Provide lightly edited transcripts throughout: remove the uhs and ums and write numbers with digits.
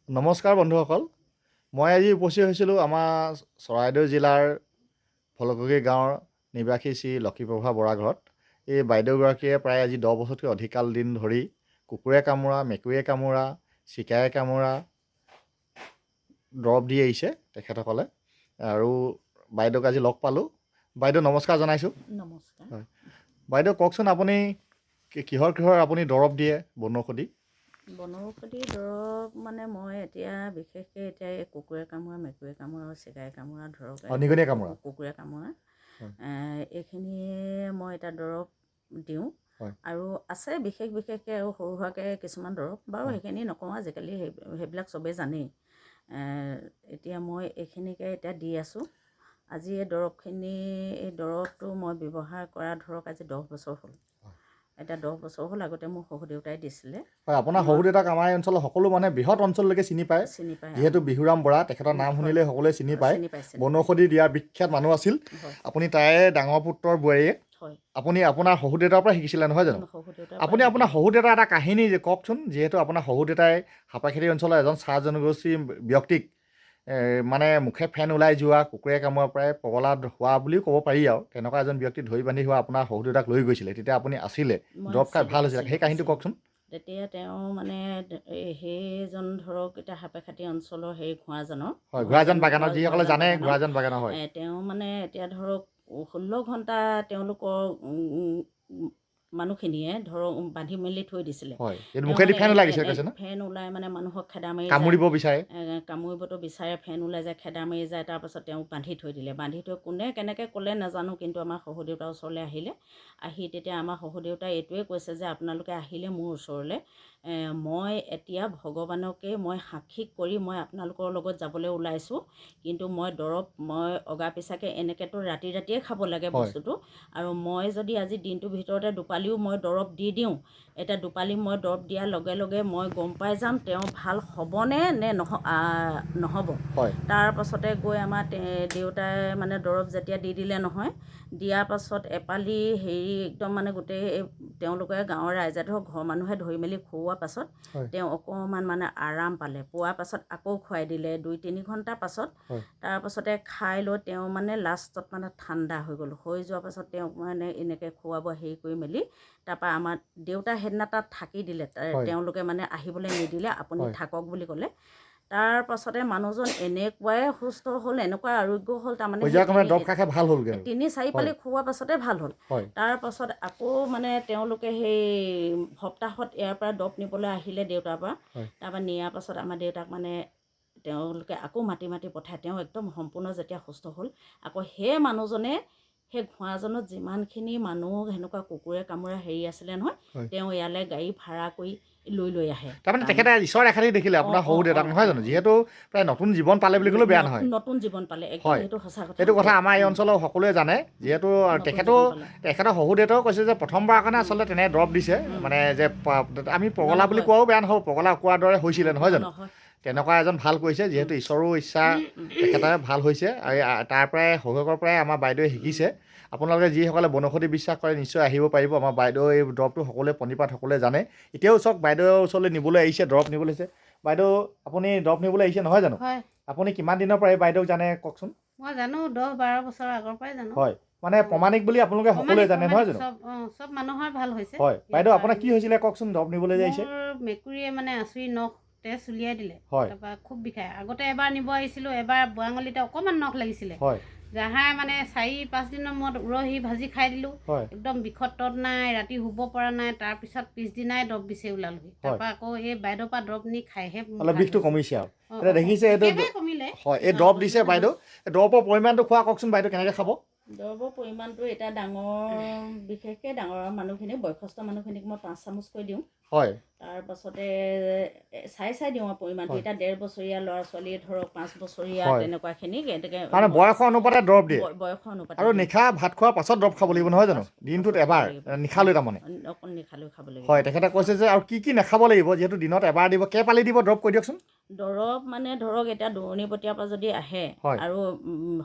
নমস্কাৰ বন্ধুসকল, মই আজি উপস্থিত হৈছিলোঁ আমাৰ চৰাইদেউ জিলাৰ ফলকগী গাঁৱৰ নিবাসী শ্ৰী লক্ষীপ্ৰভা বৰা ঘৰত। এই বাইদেউগৰাকীয়ে প্ৰায় আজি 10 বছৰতকৈ অধিককাল দিন ধৰি কুকুৰে কামোৰা, মেকুৰীয়ে কামোৰা, চিকাৰে কামোৰা দৰৱ দি আহিছে তেখেতসকলে। আৰু বাইদেউক আজি লগ পালোঁ। বাইদেউ নমস্কাৰ জনাইছোঁ। নমস্কাৰ। হয় বাইদেউ, কওকচোন আপুনি কিহৰ আপুনি দৰৱ দিয়ে বনৌষধি? বনৌষধি দৰৱ মানে মই এতিয়া বিশেষকৈ এতিয়া এই কুকুৰে কামোৰা, মেকুৰীয়ে কামোৰা আৰু চিকাৰে কামোৰা নিগনিয়ে কামোৰা, কুকুৰে কামোৰা এইখিনিয়ে মই এতিয়া দৰৱ দিওঁ। আৰু আছে বিশেষকৈ আৰু সৰু সুৰাকৈ কিছুমান দৰৱ বাৰু সেইখিনি নকওঁ, আজিকালি সেইবিলাক চবেই জানেই। এতিয়া মই এইখিনিকে এতিয়া দি আছোঁ। আজি এই দৰৱটো মই ব্যৱহাৰ কৰা ধৰক আজি 10 বছৰ হ'ল। এতিয়া 10 বছৰ হ'ল, আগতে মোৰ শহুৰ দেউতাই দিছিলে। হয়, আপোনাৰ শহুৰ দেউতাক আমাৰ এই অঞ্চলৰ সকলো মানুহে বৃহৎ অঞ্চললৈকে চিনি পায়। যিহেতু বিহুৰাম বৰা, তেখেতৰ নাম শুনিলে সকলোৱে চিনি পায়। বনৌষধি দিয়াৰ বিখ্যাত মানুহ আছিল। আপুনি তাৰে ডাঙৰ পুত্ৰৰ বোৱাৰীয়ে। আপুনি আপোনাৰ শহুৰ দেউতাৰ পৰা শিকিছিলে নহয় জানো? আপুনি আপোনাৰ শহুৰ দেউতাৰ এটা কাহিনী কওকচোন। যিহেতু আপোনাৰ শহুৰ দেউতাই হাপাখেতি অঞ্চলৰ এজন চাহ জনগোষ্ঠীৰ ব্যক্তিক মানে মুখে ফেন ওলাই যোৱা, কুকুৰে কামোৰাৰ পৰাই পগলা হোৱা বুলিও ক'ব পাৰি আৰু তেনেকুৱা এজন ব্যক্তি ধৰি বান্ধি হোৱা আপোনাৰ শহুৰ দেউতাক লৈ গৈছিলে। তেতিয়া আপুনি আছিলে, দৰৱ খাই ভাল হৈছিলে, সেই কাহিনীটো কওকচোন। তেতিয়া তেওঁ মানে সেইজন ধৰক এতিয়া সাপেখাতি অঞ্চলৰ সেই ঘোঁৰাজনৰ, ঘোঁৰাজান বাগানৰ যিসকলে জানে, ঘোঁৰাজান বাগানৰ হয়। তেওঁ মানে এতিয়া ধৰক 16 ঘণ্টা তেওঁলোকৰ মানুহখিনিয়ে ধৰক বান্ধি মেলি থৈ দিছিলে। মুখেদি ফেন ওলাই গৈছে, ফেন ওলাই মানে মানুহক খেদা মাৰি কামুৰিব বিচাৰে, কামুৰিবতো বিচাৰে, ফেন ওলাই যায়, খেদা মাৰি যায়। তাৰপাছত তেওঁক বান্ধি থৈ দিলে। বান্ধি থৈ কোনে কেনেকৈ ক'লে নাজানো, কিন্তু আমাৰ শহুৰ দেউতাৰ ওচৰলৈ আহিলে। আহি তেতিয়া আমাৰ শহুৰ দেউতাই এইটোৱে কৈছে যে আপোনালোকে আহিলে মোৰ ওচৰলৈ, মই এতিয়া ভগৱানকে মই সাক্ষী কৰি মই আপোনালোকৰ লগত যাবলৈ ওলাইছোঁ। কিন্তু মই অগা পিছাকৈ এনেকৈতো ৰাতিয়ে খাব লাগে বস্তুটো। আৰু মই যদি আজি দিনটোৰ ভিতৰতে দুপালিও মই দৰৱ দি দিওঁ, এতিয়া দুপালি মই দৰৱ দিয়াৰ লগে লগে মই গম পাই যাম তেওঁ ভাল হ'বনে নে নহ'ব। তাৰপাছতে গৈ আমাৰ দেউতাই মানে দৰৱ যেতিয়া দি দিলে নহয়, দিয়াৰ পাছত এপালি একদম মানে গোটেই তেওঁলোকে গাঁৱৰ ৰাইজে ধৰক ঘৰৰ মানুহে ধৰি মেলি খুওৱাৰ পাছত তেওঁ অকণমান মানে আৰাম পালে। পোৱাৰ পাছত আকৌ খুৱাই দিলে 2-3 ঘণ্টাৰ পাছত। তাৰপাছতে খাই লৈ তেওঁ মানে লাষ্টত মানে ঠাণ্ডা হৈ গ'ল। হৈ যোৱাৰ পাছত তেওঁক মানে এনেকৈ খুৱাব হেৰি কৰি মেলি তাৰপৰা আমাৰ দেউতা সেইদিনা তাত থাকি দিলে। তেওঁলোকে মানে আহিবলৈ নিদিলে, আপুনি থাকক বুলি ক'লে। তাৰ পাছতে মানুহজন এনেকুৱাই সুস্থ হ'ল, এনেকুৱা আৰোগ্য হ'ল, তাৰমানে 3-4 পালি খোৱাৰ পাছতে ভাল হ'ল। তাৰ পাছত আকৌ মানে তেওঁলোকে সেই সপ্তাহত ইয়াৰ পৰা দৰৱ নিবলৈ আহিলে দেউতাৰ পৰা। তাৰপৰা নিয়াৰ পাছত আমাৰ দেউতাক মানে তেওঁলোকে আকৌ মাতি পঠায়। তেওঁ একদম সম্পূৰ্ণ যেতিয়া সুস্থ হ'ল, আকৌ সেই মানুহজনে সেই ঘোঁৰাজনত যিমানখিনি মানুহ সেনেকুৱা কুকুৰে কামোৰা আছিলে নহয়, তেওঁ ইয়ালৈ গাড়ী ভাড়া কৰি লৈ আহে। তাৰমানে তেখেতে ঈশ্বৰ এখাতি দেখিলে আপোনাৰ শহুৰ দেউতাক, নহয় জানো? যিহেতু প্ৰায় নতুন জীৱন পালে বুলি ক'লেও বেয়া নহয়। নতুন জীৱন পালে, সেইটো সঁচা কথা। সেইটো কথা আমাৰ এই অঞ্চলৰ সকলোৱে জানে। যিহেতু তেখেতৰ শহুৰ দেউতাও কৈছে যে প্ৰথমবাৰৰ কাৰণে আচলতে তেনে দৰৱ দিছে, মানে যে আমি পগলা বুলি কোৱাও বেয়া নহ'ব, পগলা কোৱাৰ দৰে হৈছিলে, নহয় জানো? তেনেকুৱা এজন ভাল কৰিছে, যিহেতু ঈশ্বৰো ইচ্ছা তেখেতে ভাল হৈছে। আৰু তাৰ পৰাই শহুৰেকৰ পৰাই আমাৰ বাইদেৱে শিকিছে। আপোনালোকে যিসকলে বনৌষধি বিশ্বাস কৰে নিশ্চয় আহিব পাৰিব। আমাৰ বাইদেউ এই দৰৱটো সকলোৱে প্ৰণিপাত সকলোৱে জানে। এতিয়াও চাওক বাইদেউৰ ওচৰলৈ নিবলৈ আহিছে, দৰৱ নিবলৈ আহিছে। বাইদেউ আপুনি দৰৱ নিবলৈ আহিছে, নহয় জানো? আপুনি কিমান দিনৰ পৰা এই বাইদেউক জানে কওকচোন। মই জানো 10-12 বছৰ আগৰ পৰাই জানো। হয়, মানে প্ৰমাণিক বুলি আপোনালোকে সকলোৱে জানে, নহয় জানো? চব মানুহৰ ভাল হৈছে। হয় বাইদেউ, আপোনাৰ কি হৈছিলে কওকচোন দৰৱ নিবলৈ আহিছে? মেকুৰীয়ে মানে আঁচুৰি নখ তেজ উলিয়াই দিলে। তাৰপৰা খুব বিষায়। আগতে এবাৰ নিব আহিছিলোঁ, এবাৰ বৰাঙলিতে অকণমান নখ লাগিছিলে। জাহাই মানে 4-5 দিনৰ মূৰত উৰহি ভাজি খাই দিলোঁ। একদম বিষত তত নাই, ৰাতি শুব পৰা নাই। তাৰপিছত পিছদিনাই দৰৱ বিচাৰি ওলালোহি। তাৰপৰা আকৌ এই বাইদেউৰ পৰা দৰৱ নি খাইহে অলপ বিষটো কমিছে আৰু এতিয়া দেখিছে। হয়, এই দৰৱ দিছে বাইদেউ। দৰৱৰ পৰিমাণটো খোৱা কওকচোন বাইদেউ, কেনেকৈ খাব? দৰৱৰ পৰিমাণটো এতিয়া বিশেষকৈ ডাঙৰ মানুহখিনিক, বয়সস্থ মানুহখিনিক মই 5 চামুচকৈ দিওঁ। তাৰপাছতে চাই দিওঁ আৰু পৰিমাণটো। এতিয়া 1.5 বছৰীয়া ল'ৰা ছোৱালীয়ে ধৰক 5 বছৰীয়া তেনেকুৱাখিনিক মানে বয়সৰ অনুপাতে দৰৱ দিয়ে। বয়সৰ অনুপাতে আৰু নিশা ভাত খোৱাৰ পাছত দৰৱ খাব লাগিব, নহয় জানো? দিনটোত এবাৰ নিশালৈ, তাৰমানে নিশালৈ খাব লাগিব। হয়, তেখেতে কৈছে যে আৰু কি নাখাব লাগিব, যিহেতু দিনত এবাৰ দিব। কেইপালি দিব দৰৱ কৈ দিয়কচোন। দৰৱ মানে ধৰক এতিয়া দূৰণিবতীয়াৰ পৰা যদি আহে আৰু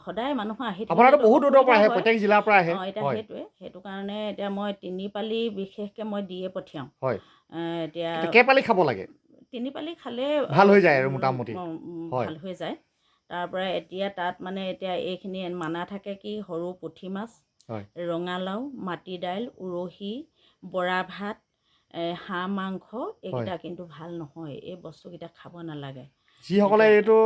সদায় মানুহৰ আহি আপোনাৰতো বহুত দূৰৰ পৰা আহে, প্ৰত্যেক জিলাৰ পৰা আহে। এতিয়া সেইটো কাৰণে এতিয়া মই 3 পালি বিশেষকৈ মই দিয়ে পঠিয়াওঁ। এতিয়া কেইপালি খাব লাগে? তিনি পালি খালে ভাল হৈ যায় আৰু মোটামুটি ভাল হৈ যায়। তাৰপৰা এতিয়া তাত মানে এতিয়া এইখিনি মানা থাকে কি সৰু পুঠি মাছ, ৰঙালাও, মাটি দাইল, উৰহি, বৰা ভাত, হাঁহ মাংস, এইকেইটা কিন্তু ভাল নহয়, এই বস্তুকেইটা খাব নালাগে। যিসকলে এইটো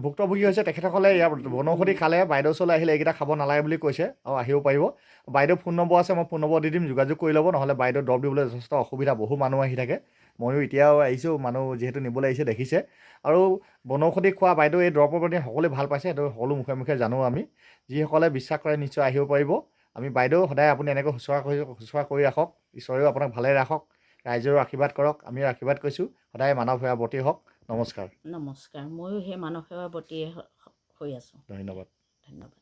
ভুক্তভোগী হৈছে তেখেতসকলে ইয়াৰ বনৌষধি খালে বাইদেউ ওচৰলৈ আহিলে এইকেইটা খাব নালাগে বুলি কৈছে আৰু আহিব পাৰিব। বাইদেউ ফোন নম্বৰ আছে, মই ফোন নম্বৰ দি দিম, যোগাযোগ কৰি ল'ব। নহ'লে বাইদেউ দৰৱ দিবলৈ যথেষ্ট অসুবিধা, বহু মানুহ আহি থাকে। ময়ো এতিয়াও আহিছোঁ, মানুহ যিহেতু নিবলৈ আহিছে দেখিছে। আৰু বনৌষধি খোৱা বাইদেউ এই দৰৱৰ প্ৰতি সকলোৱে ভাল পাইছে, সেইটো সকলো মুখে মুখে জানো আমি। যিসকলে বিশ্বাস কৰে নিশ্চয় আহিব পাৰিব। আমি বাইদেউ সদায় আপুনি এনেকৈ শুশ্ৰূষা কৰি ৰাখক, ঈশ্বৰেও আপোনাক ভালে ৰাখক, ৰাইজেও আশীৰ্বাদ কৰক, আমিও আশীৰ্বাদ কৰিছোঁ। সদায় মানৱ সেৱা বৰ্তি হওক। নমস্কাৰ। নমস্কাৰ। ময়ো সেই মানৱ সেৱা বৰ্তিয়ে হৈ আছোঁ। ধন্যবাদ। ধন্যবাদ।